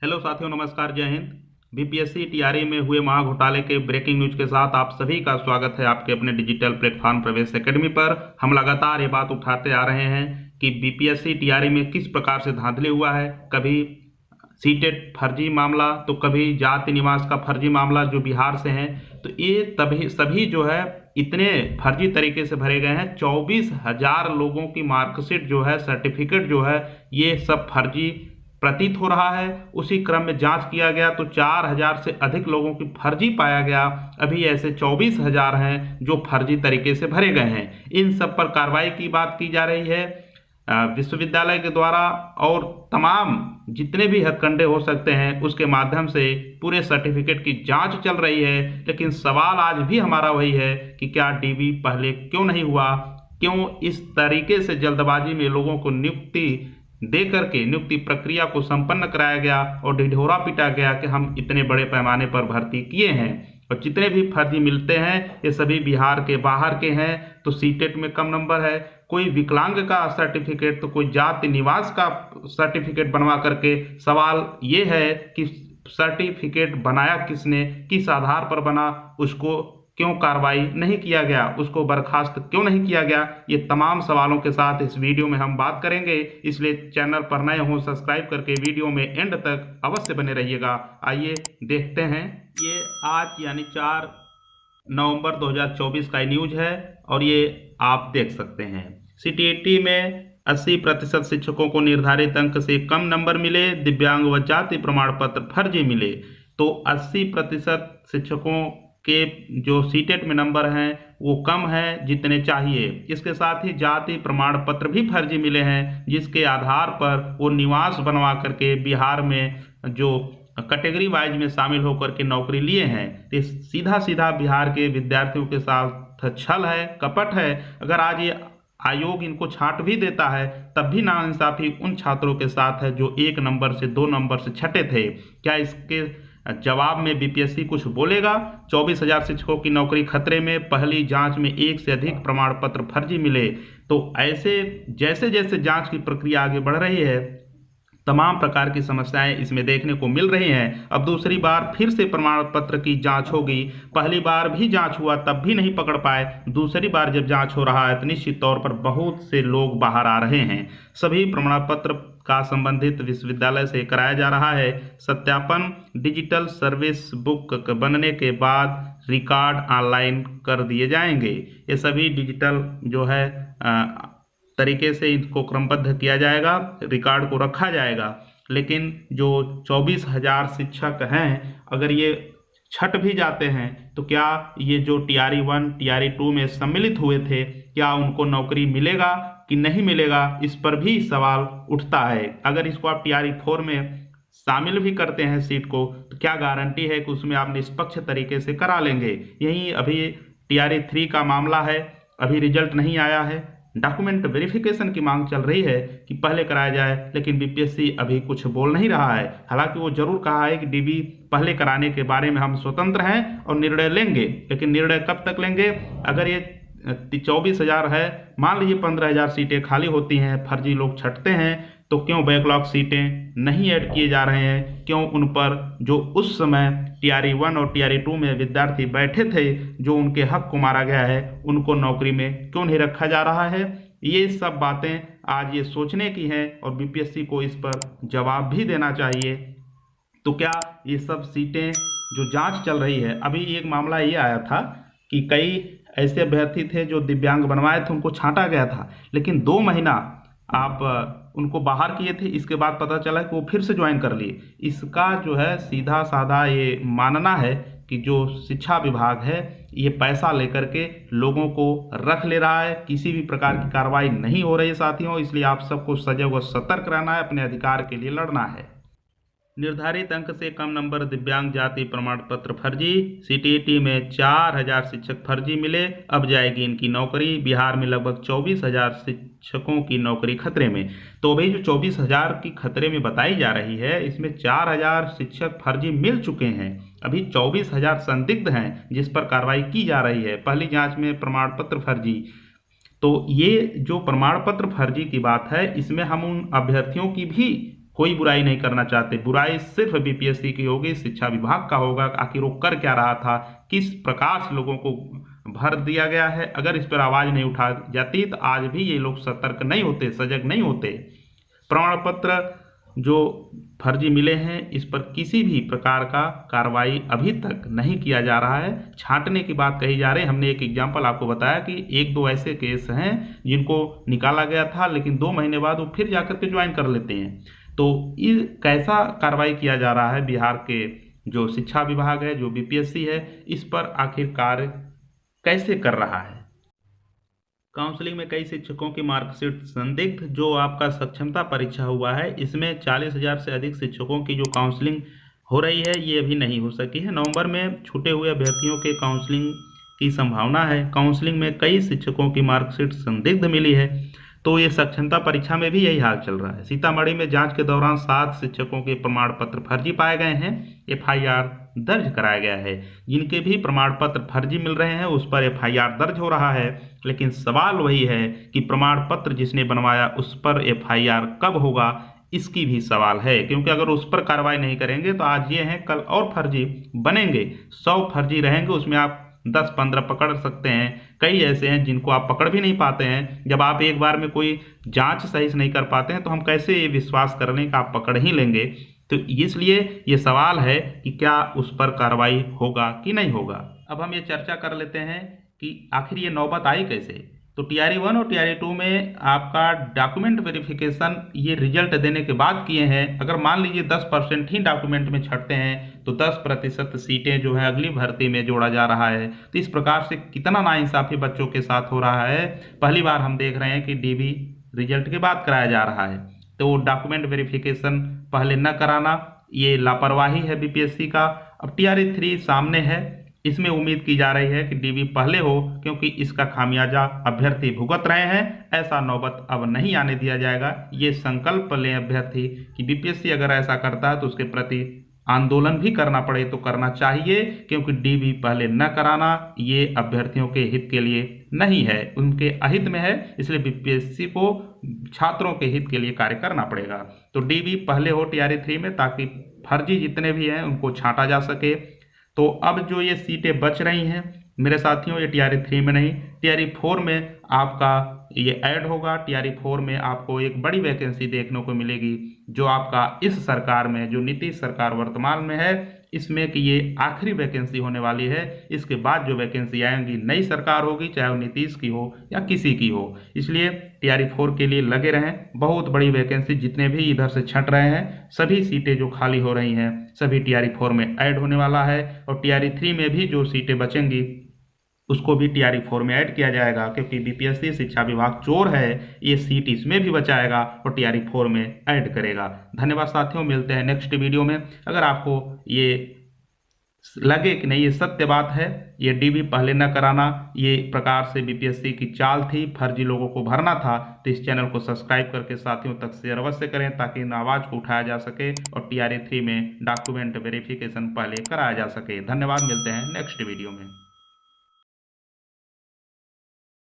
Hello साथियों, नमस्कार, जय हिंद। बीपीएससी टीआरई में हुए महाघोटाले के ब्रेकिंग न्यूज के साथ आप सभी का स्वागत है आपके अपने डिजिटल प्लेटफॉर्म प्रवेश एकेडमी पर। हम लगातार ये बात उठाते आ रहे हैं कि बीपीएससी टीआरई में किस प्रकार से धांधली हुआ है। कभी सीटेट फर्जी मामला, तो कभी जाति निवास का फर्जी मामला जो बिहार से हैं। तो ये तभी सभी जो है इतने फर्जी तरीके से भरे गए हैं। 24,000 लोगों की मार्कशीट जो है, सर्टिफिकेट जो है, ये सब फर्जी प्रतीत हो रहा है। उसी क्रम में जांच किया गया तो 4,000 से अधिक लोगों की फर्जी पाया गया। अभी ऐसे 24,000 हैं जो फर्जी तरीके से भरे गए हैं। इन सब पर कार्रवाई की बात की जा रही है विश्वविद्यालय के द्वारा, और तमाम जितने भी हथकंडे हो सकते हैं उसके माध्यम से पूरे सर्टिफिकेट की जांच चल रही है। लेकिन सवाल आज भी हमारा वही है कि क्या डीबी पहले क्यों नहीं हुआ, क्यों इस तरीके से जल्दबाजी में लोगों को नियुक्ति दे करके नियुक्ति प्रक्रिया को संपन्न कराया गया और ढिढोरा पीटा गया कि हम इतने बड़े पैमाने पर भर्ती किए हैं। और जितने भी फर्जी मिलते हैं ये सभी बिहार के बाहर के हैं। तो सीटेट में कम नंबर है, कोई विकलांग का सर्टिफिकेट तो कोई जाति निवास का सर्टिफिकेट बनवा करके। सवाल ये है कि सर्टिफिकेट बनाया किसने, किस आधार पर बना, उसको क्यों कार्रवाई नहीं किया गया, उसको बर्खास्त क्यों नहीं किया गया। ये तमाम सवालों के साथ इस वीडियो में हम बात करेंगे। इसलिए चैनल पर नए हो सब्सक्राइब करके वीडियो में एंड तक अवश्य बने रहिएगा। आइए देखते हैं। ये आज यानी 4 नवंबर 2024 का न्यूज है और ये आप देख सकते हैं। सीटीईटी में 80% शिक्षकों को निर्धारित अंक से कम नंबर मिले, दिव्यांग व जाति प्रमाण पत्र फर्जी मिले। तो 80% शिक्षकों के जो सीटेट में नंबर हैं वो कम है जितने चाहिए। इसके साथ ही जाति प्रमाण पत्र भी फर्जी मिले हैं, जिसके आधार पर वो निवास बनवा करके बिहार में जो कैटेगरी वाइज में शामिल होकर के नौकरी लिए हैं। तो सीधा सीधा बिहार के विद्यार्थियों के साथ छल है, कपट है। अगर आज ये आयोग इनको छांट भी देता है तब भी नाइंसाफी उन छात्रों के साथ है जो 1 नंबर से 2 नंबर से छठे थे। क्या इसके जवाब में बीपीएससी कुछ बोलेगा? 24,000 शिक्षकों की नौकरी खतरे में, पहली जांच में 1 से अधिक प्रमाण पत्र फर्जी मिले। तो ऐसे जैसे जैसे जांच की प्रक्रिया आगे बढ़ रही है तमाम प्रकार की समस्याएं इसमें देखने को मिल रही हैं। अब दूसरी बार फिर से प्रमाण पत्र की जांच होगी। पहली बार भी जांच हुआ तब भी नहीं पकड़ पाए। दूसरी बार जब जांच हो रहा है तो निश्चित तौर पर बहुत से लोग बाहर आ रहे हैं। सभी प्रमाण पत्र का संबंधित विश्वविद्यालय से कराया जा रहा है सत्यापन। डिजिटल सर्विस बुक बनने के बाद रिकॉर्ड ऑनलाइन कर दिए जाएंगे। ये सभी डिजिटल जो है तरीके से इनको क्रमबद्ध किया जाएगा, रिकॉर्ड को रखा जाएगा। लेकिन जो 24,000 शिक्षक हैं, अगर ये छट भी जाते हैं तो क्या ये जो टीआरई 1 टीआरई 2 में सम्मिलित हुए थे, क्या उनको नौकरी मिलेगा कि नहीं मिलेगा, इस पर भी सवाल उठता है। अगर इसको आप टीआरई 4 में शामिल भी करते हैं सीट को, तो क्या गारंटी है कि उसमें आप निष्पक्ष तरीके से करा लेंगे। यही अभी टीआरई 3 का मामला है, अभी रिजल्ट नहीं आया है। डॉक्यूमेंट वेरिफिकेशन की मांग चल रही है कि पहले कराया जाए, लेकिन बीपीएससी अभी कुछ बोल नहीं रहा है। हालांकि वो जरूर कहा है कि डीबी पहले कराने के बारे में हम स्वतंत्र हैं और निर्णय लेंगे, लेकिन निर्णय कब तक लेंगे? अगर ये 24,000 है, मान लीजिए 15,000 सीटें खाली होती हैं, फर्जी लोग छटते हैं, तो क्यों बैकलॉग सीटें नहीं ऐड किए जा रहे हैं? क्यों उन पर जो उस समय टीआरई 1 और टीआरई 2 में विद्यार्थी बैठे थे, जो उनके हक को मारा गया है, उनको नौकरी में क्यों नहीं रखा जा रहा है? ये सब बातें आज ये सोचने की हैं और बीपीएससी को इस पर जवाब भी देना चाहिए। तो क्या ये सब सीटें जो जांच चल रही है, अभी एक मामला ये आया था कि कई ऐसे अभ्यर्थी थे जो दिव्यांग बनवाए थे, उनको छांटा गया था, लेकिन 2 महीना आप उनको बाहर किए थे। इसके बाद पता चला कि वो फिर से ज्वाइन कर लिए। इसका जो है सीधा साधा ये मानना है कि जो शिक्षा विभाग है ये पैसा लेकर के लोगों को रख ले रहा है। किसी भी प्रकार की कार्रवाई नहीं हो रही है साथियों। इसलिए आप सबको सजग व सतर्क रहना है, अपने अधिकार के लिए लड़ना है। निर्धारित अंक से कम नंबर, दिव्यांग जाति प्रमाण पत्र फर्जी। सीटीईटी में 4,000 शिक्षक फर्जी मिले, अब जाएगी इनकी नौकरी। बिहार में लगभग 24,000 शिक्षकों की नौकरी खतरे में। तो भाई जो 24,000 की खतरे में बताई जा रही है, इसमें 4,000 शिक्षक फर्जी मिल चुके हैं। अभी 24,000 संदिग्ध हैं जिस पर कार्रवाई की जा रही है। पहली जांच में प्रमाण पत्र फर्जी। तो ये जो प्रमाण पत्र फर्जी की बात है, इसमें हम उन अभ्यर्थियों की भी कोई बुराई नहीं करना चाहते, बुराई सिर्फ बीपीएससी की होगी, शिक्षा विभाग का होगा। आखिर वो कर क्या रहा था, किस प्रकार से लोगों को भर दिया गया है। अगर इस पर आवाज़ नहीं उठा जाती तो आज भी ये लोग सतर्क नहीं होते, सजग नहीं होते। प्रमाण पत्र जो फर्जी मिले हैं इस पर किसी भी प्रकार का कार्रवाई अभी तक नहीं किया जा रहा है। छांटने की बात कही जा रही है। हमने एक एग्जाम्पल आपको बताया कि एक दो ऐसे केस हैं जिनको निकाला गया था, लेकिन 2 महीने बाद वो फिर जाकर के ज्वाइन कर लेते हैं। तो ये कैसा कार्रवाई किया जा रहा है बिहार के जो शिक्षा विभाग है, जो बीपीएससी है, इस पर आखिर कार्य कैसे कर रहा है। काउंसलिंग में कई शिक्षकों की मार्कशीट संदिग्ध। जो आपका सक्षमता परीक्षा हुआ है इसमें 40,000 से अधिक शिक्षकों की जो काउंसलिंग हो रही है ये अभी नहीं हो सकी है। नवंबर में छूटे हुए अभ्यर्थियों के काउंसलिंग की संभावना है। काउंसलिंग में कई शिक्षकों की मार्कशीट संदिग्ध मिली है, तो ये सक्षमता परीक्षा में भी यही हाल चल रहा है। सीतामढ़ी में जांच के दौरान 7 शिक्षकों के प्रमाण पत्र फर्जी पाए गए हैं। एफआईआर दर्ज कराया गया है। जिनके भी प्रमाण पत्र फर्जी मिल रहे हैं उस पर एफआईआर दर्ज हो रहा है, लेकिन सवाल वही है कि प्रमाण पत्र जिसने बनवाया उस पर एफआईआर कब होगा, इसकी भी सवाल है। क्योंकि अगर उस पर कार्रवाई नहीं करेंगे तो आज ये हैं, कल और फर्जी बनेंगे। 100 फर्जी रहेंगे, उसमें आप 10-15 पकड़ सकते हैं। कई ऐसे हैं जिनको आप पकड़ भी नहीं पाते हैं। जब आप एक बार में कोई जांच सही से नहीं कर पाते हैं तो हम कैसे ये विश्वास कर लें कि आप पकड़ ही लेंगे। तो इसलिए ये सवाल है कि क्या उस पर कार्रवाई होगा कि नहीं होगा। अब हम ये चर्चा कर लेते हैं कि आखिर ये नौबत आई कैसे। तो टीआरई 1 और टीआरई 2 में आपका डॉक्यूमेंट वेरिफिकेशन ये रिजल्ट देने के बाद किए हैं। अगर मान लीजिए 10% ही डॉक्यूमेंट में छटते हैं तो 10% सीटें जो है अगली भर्ती में जोड़ा जा रहा है। तो इस प्रकार से कितना नाइंसाफ़ी बच्चों के साथ हो रहा है। पहली बार हम देख रहे हैं कि डीबी रिजल्ट के बाद कराया जा रहा है। तो डॉक्यूमेंट वेरिफिकेशन पहले न कराना ये लापरवाही है बीपीएससी का। अब टीआरई 3 सामने है, इसमें उम्मीद की जा रही है कि डीबी पहले हो, क्योंकि इसका खामियाजा अभ्यर्थी भुगत रहे हैं। ऐसा नौबत अब नहीं आने दिया जाएगा। ये संकल्प लें अभ्यर्थी कि बीपीएससी अगर ऐसा करता है तो उसके प्रति आंदोलन भी करना पड़े तो करना चाहिए, क्योंकि डीबी पहले न कराना ये अभ्यर्थियों के हित के लिए नहीं है, उनके अहित में है। इसलिए बीपीएससी को छात्रों के हित के लिए कार्य करना पड़ेगा। तो डीबी पहले हो टीआरई 3 में, ताकि फर्जी जितने भी हैं उनको छांटा जा सके। तो अब जो ये सीटें बच रही हैं मेरे साथियों, ये टीआरई 3 में नहीं, टीआरई 4 में आपका ये ऐड होगा। टीआरई 4 में आपको एक बड़ी वैकेंसी देखने को मिलेगी, जो आपका इस सरकार में, जो नीतीश सरकार वर्तमान में है, इसमें कि ये आखिरी वैकेंसी होने वाली है। इसके बाद जो वैकेंसी आएंगी नई सरकार होगी, चाहे वो नीतीश की हो या किसी की हो। इसलिए टीआरई 4 के लिए लगे रहें। बहुत बड़ी वैकेंसी, जितने भी इधर से छट रहे हैं सभी सीटें जो खाली हो रही हैं सभी टीआरई 4 में ऐड होने वाला है। और टीआरई 3 में भी जो सीटें बचेंगी उसको भी टीआरई 4 में ऐड किया जाएगा, क्योंकि बीपीएससी शिक्षा विभाग चोर है, ये सीट इसमें भी बचाएगा और टीआरई 4 में ऐड करेगा। धन्यवाद साथियों, मिलते हैं नेक्स्ट वीडियो में। अगर आपको ये लगे कि नहीं ये सत्य बात है, ये डीबी पहले न कराना ये प्रकार से बीपीएससी की चाल थी, फर्जी लोगों को भरना था, तो इस चैनल को सब्सक्राइब करके साथियों तक शेयर अवश्य करें, ताकि इन आवाज़ को उठाया जा सके और टीआरई 3 में डॉक्यूमेंट वेरिफिकेशन पहले कराया जा सके। धन्यवाद, मिलते हैं नेक्स्ट वीडियो में।